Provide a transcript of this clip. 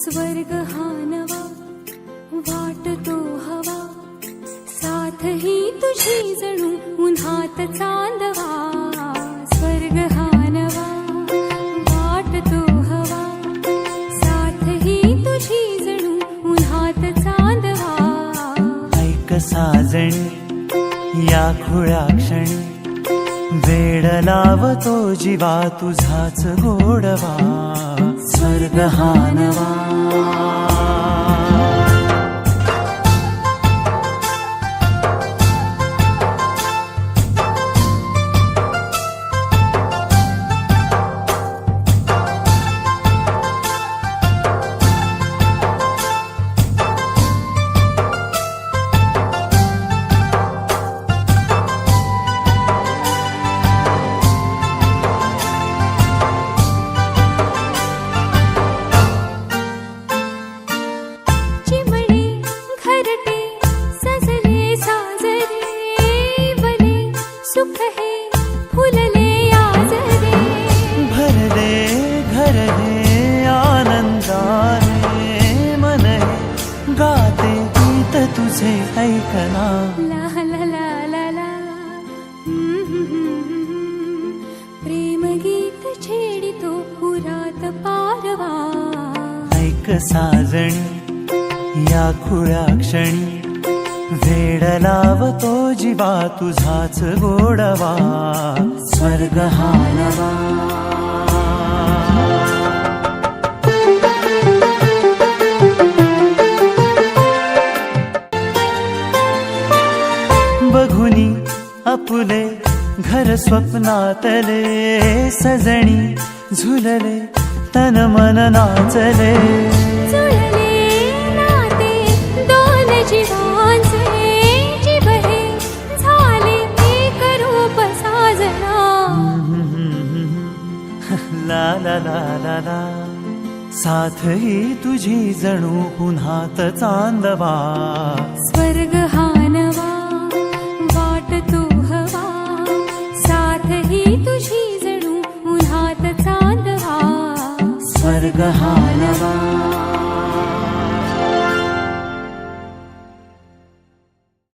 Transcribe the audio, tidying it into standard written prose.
स्वर्ग हा नवा वाटतो हवा, साथ ही तुझी जणू उन्हात चांदवा. स्वर्ग हा नवा वाटतो हवा, साथ ही तुझी जणू उन्हात चांदवा. ऐक साजणी या खुळ्या क्षणी, वेड लावतो जीवा तुझाच गोडवा. स्वर्ग हा नवा. सुख है फुलले आजरे, भरले घर हे आनंदाने, मन हे गाते गीत तुझे ऐकना. ला ला ला ला ला. प्रेम गीत छेडितो पुरात पारवा. ऐक साजणी या खुळ्या क्षणी, वेड लावतो जीवा तुझाच गोडवा. स्वर्ग हा नवा. बघुनी आपुले घर स्वप्नातले, सजणी झुलले तन मन नाचले. जुळले नाते दोन जीवांचे, जीव हे झाले एक रूप साजना. ला ला ला ला ला. साथ ही तुझी जणू पुन्हात चांदवा. स्वर्ग हा नवा वाटतो हवा, साथ ही तुझी जणू उन्हात चांदवा. स्वर्ग हा नवा.